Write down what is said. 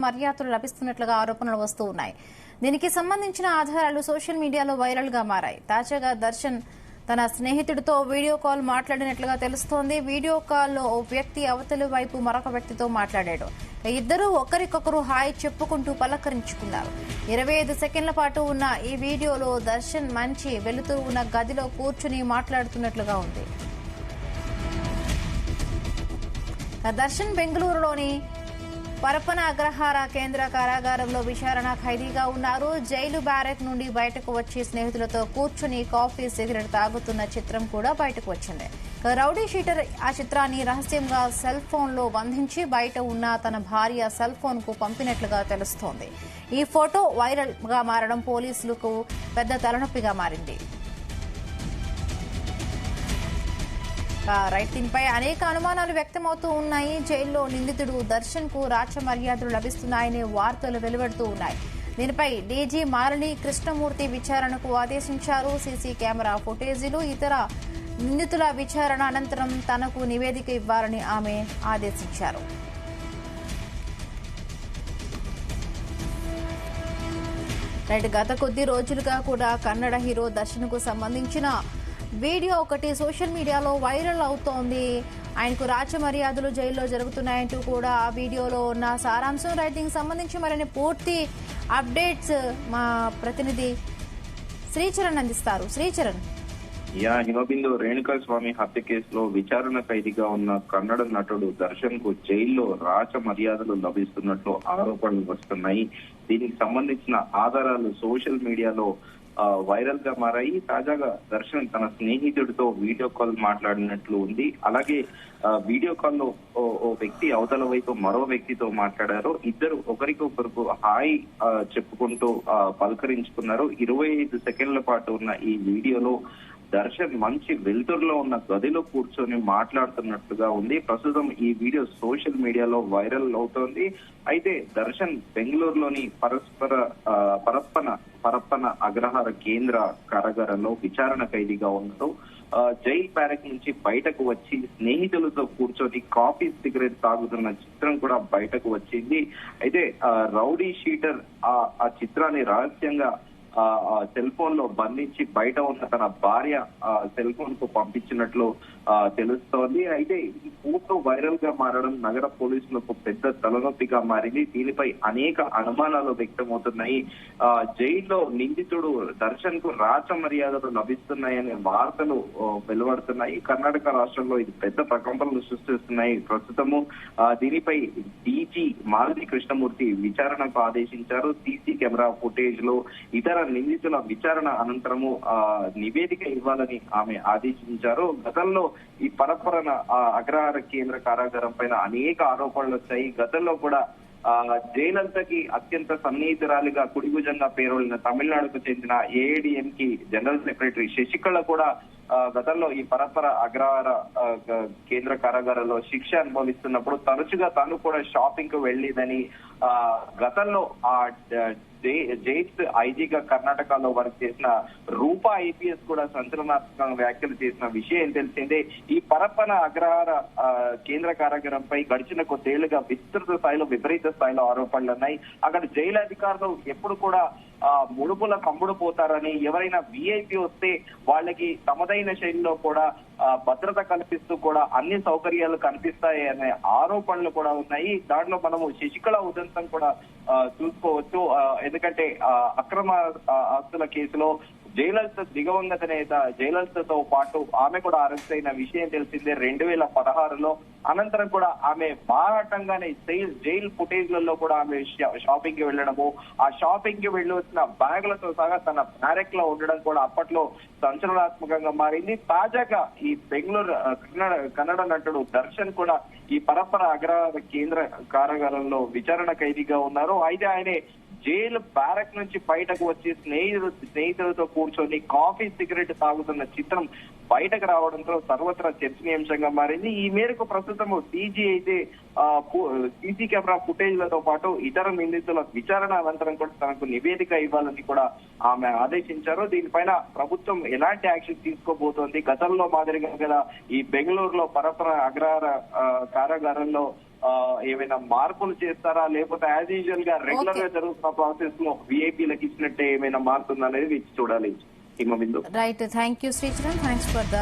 మర్యాదలు లభిస్తున్నట్లుగా ఆరోపణలు వస్తూ ఉన్నాయి. దీనికి సంబంధించిన ఆధారాలు సోషల్ మీడియాలో వైరల్ గా మారాయి. తాజాగా దర్శన్ తన స్నేహితుడితో వీడియో కాల్ మాట్లాడినట్లుగా తెలుస్తోంది. వీడియో కాల్లో ఓ వ్యక్తి అవతలి వైపు మరొక వ్యక్తితో మాట్లాడాడు. ఇద్దరూ ఒకరికొకరు హాయ్ చెప్పుకుంటూ పలకరించుకున్నారు. 25 సెకండ్ల పాటు ఉన్న ఈ వీడియోలో దర్శన్ మంచి వెలుతురు ఉన్న గదిలో కూర్చుని మాట్లాడుతున్నట్లుగా ఉంది. దర్శన్ బెంగళూరులోని పరప్పన అగ్రహార కేంద్ర కారాగారంలో విచారణ ఖైదీగా ఉన్నారు. జైలు బ్యారెక్ నుండి బయటకు వచ్చి స్నేహితులతో కూర్చుని కాఫీ సిగరెట్ తాగుతున్న చిత్రం కూడా బయటకు వచ్చింది. రౌడీ షీటర్ ఆ చిత్రాన్ని రహస్యంగా సెల్ ఫోన్ లో బంధించి బయట ఉన్న తన భార్య సెల్ ఫోన్ కు పంపినట్లుగా తెలుస్తోంది. ఈ ఫోటో వైరల్ గా మారడం పోలీసులకు పెద్ద తలనొప్పిగా మారింది. దీనిపై అనేక అనుమానాలు వ్యక్తమవుతూ ఉన్నాయి. జైల్లో నిందితుడు దర్శన్ కు రాచ మర్యాదలు లభిస్తున్నాయనే వార్తలు వెలువడుతూ ఉన్నాయి. దీనిపై డీజీ మాలిని కృష్ణమూర్తి విచారణకు ఆదేశించారు. సీసీ కెమెరా ఫుటేజీలు ఇతర నిందితుల విచారణ అనంతరం తనకు నివేదిక ఇవ్వాలని ఆమె ఆదేశించారు. గత కొద్ది రోజులుగా కూడా కన్నడ హీరో దర్శన్ కు సంబంధించిన వీడియో ఒకటి సోషల్ మీడియాలో వైరల్ అవుతోంది. ఆయనకు రాచ మర్యాదలు జైల్లో జరుగుతున్నాయంటూ కూడా ఆ వీడియోలో ఉన్న సారాంశం. దీనికి సంబంధించి మరిన్ని పూర్తి అప్డేట్స్ మా ప్రతినిధి శ్రీచరణ్ అందిస్తారు. శ్రీచరణ్, హిమబిందు రేణుకా స్వామి హత్య కేసులో విచారణ ఖైదీగా ఉన్న కన్నడ నటుడు దర్శన్ కు జైల్లో రాచ మర్యాదలు లభిస్తున్నట్లు ఆరోపణలు వస్తున్నాయి. దీనికి సంబంధించిన ఆధారాలు సోషల్ మీడియాలో వైరల్ గా మారాయి. తాజాగా దర్శన్ తన స్నేహితుడితో వీడియో కాల్ మాట్లాడినట్లు ఉంది. అలాగే వీడియో కాల్లో ఓ వ్యక్తి అవతల వైపు మరో వ్యక్తితో మాట్లాడారు. ఇద్దరు ఒకరికొకరికి హాయ్ చెప్పుకుంటూ పలకరించుకున్నారు. 25 సెకండ్ల పాటు ఉన్న ఈ వీడియోలో దర్శన్ మంచి వెలుతురులో ఉన్న గదిలో కూర్చొని మాట్లాడుతున్నట్లుగా ఉంది. ప్రస్తుతం ఈ వీడియో సోషల్ మీడియాలో వైరల్ అవుతోంది. అయితే దర్శన్ బెంగళూరులోని పరప్పన అగ్రహార కేంద్ర కారాగారంలో విచారణ ఖైదీగా ఉన్నారు. జైల్ బ్యారెక్ నుంచి బయటకు వచ్చి స్నేహితులతో కూర్చొని కాఫీ సిగరెట్ తాగుతున్న చిత్రం కూడా బయటకు వచ్చింది. అయితే రౌడీ షీటర్ ఆ చిత్రాన్ని రహస్యంగా సెల్ ఫోన్ లో బంధించి బయట ఉన్న తన భార్య సెల్ ఫోన్ కు పంపించినట్లు తెలుస్తోంది. అయితే ఈ ఫోటో వైరల్ గా మారడం నగర పోలీసులకు పెద్ద తలనొప్పిగా మారింది. దీనిపై అనేక అనుమానాలు వ్యక్తమవుతున్నాయి. జైల్లో నిందితుడు దర్శన్ కు రాచ మర్యాదలు లభిస్తున్నాయనే వార్తలు వెలువడుతున్నాయి. కర్ణాటక రాష్ట్రంలో ఇది పెద్ద ప్రకంపనలు సృష్టిస్తున్నాయి. ప్రస్తుతము దీనిపై డీజీ మాలిని కృష్ణమూర్తి విచారణకు ఆదేశించారు. సీసీ కెమెరా ఫుటేజ్ లో ఇతర నిందితుల విచారణ అనంతరము నివేదిక ఇవ్వాలని ఆమె ఆదేశించారు. గతంలో ఈ పరప్పన అగ్రహార కేంద్ర కారాగారం పైన అనేక ఆరోపణలు వచ్చాయి. గతంలో కూడా జైలంతకి అత్యంత సన్నిహితురాలిగా కుడిభుజంగా పేరొందిన తమిళనాడుకు చెందిన ఏఐడిఎంకి జనరల్ సెక్రటరీ శశికళ కూడా గతంలో ఈ పరప్పర అగ్రహార కేంద్ర కారాగారంలో శిక్ష అనుభవిస్తున్నప్పుడు తరచుగా తను కూడా షాపింగ్ కు వెళ్లేదని గతంలో ఆ జైట్స్ ఐజీగా కర్ణాటకలో వర్క్ చేసిన రూపా ఐపీఎస్ కూడా సంచలనాత్మక వ్యాఖ్యలు చేసిన విషయం తెలిసిందే. ఈ పరప్పన అగ్రహార కేంద్ర కారాగారంపై గడిచిన కొద్దేళ్లుగా విస్తృత స్థాయిలో విపరీత స్థాయిలో ఆరోపణలు ఉన్నాయి. అక్కడ జైలు అధికారులు ఎప్పుడు కూడా ముడుపుల కమ్ముడు పోతారని, ఎవరైనా విఐపి వస్తే వాళ్ళకి తమదైన శైలిలో కూడా భద్రత కల్పిస్తూ కూడా అన్ని సౌకర్యాలు కనిపిస్తాయి అనే ఆరోపణలు కూడా ఉన్నాయి. దాంట్లో మనము శశికళ ఉదంతం కూడా చూసుకోవచ్చు. ఎందుకంటే అక్రమ ఆస్తుల కేసులో జయలలిత దిగవంగత నేత జయలలితతో పాటు ఆమె కూడా అరెస్ట్ అయిన విషయం తెలిసిందే 2016లో. అనంతరం కూడా ఆమె బాహాటంగానే జైల్ ఫుటేజ్లలో కూడా ఆమె షాపింగ్ కి వెళ్ళడము, ఆ షాపింగ్ కి వెళ్ళి వచ్చిన బ్యాగులతో సహా తన బ్యారెక్ లో ఉండడం కూడా అప్పట్లో సంచలనాత్మకంగా మారింది. తాజాగా ఈ బెంగళూరు కన్నడ నటుడు దర్శన్ కూడా ఈ పరప్పన అగ్రహార కేంద్ర కారాగారంలో విచారణ ఖైదీగా ఉన్నారు. అయితే ఆయనే జైలు బ్యారక్ నుంచి బయటకు వచ్చి స్నేహితులతో కూర్చొని కాఫీ సిగరెట్ తాగుతున్న చిత్రం బయటకు రావడంతో సర్వత్రా చర్చనీయాంశంగా మారింది. ఈ మేరకు ప్రస్తుతం డీజీ అయితే సీసీ కెమెరా ఫుటేజ్లతో పాటు ఇతర నిందితుల విచారణ అనంతరం కూడా తనకు నివేదిక ఇవ్వాలని కూడా ఆమె ఆదేశించారు. దీనిపైన ప్రభుత్వం ఎలాంటి యాక్షన్ తీసుకోబోతోంది? గతంలో మాదిరిగా కదా ఈ బెంగళూరులో పరప్పన అగ్రహార కారాగారంలో ఏమైనా మార్పులు చేస్తారా, లేకపోతే యాజ్ యూజువల్ గా రెగ్యులర్ గా జరుగుతున్న ప్రాసెస్ లో విఐపీలకు ఇచ్చినట్టే ఏమైనా మారుతుందా అనేది వేచి చూడాలి Himabindu. Right, thank you Sricharan, thanks for the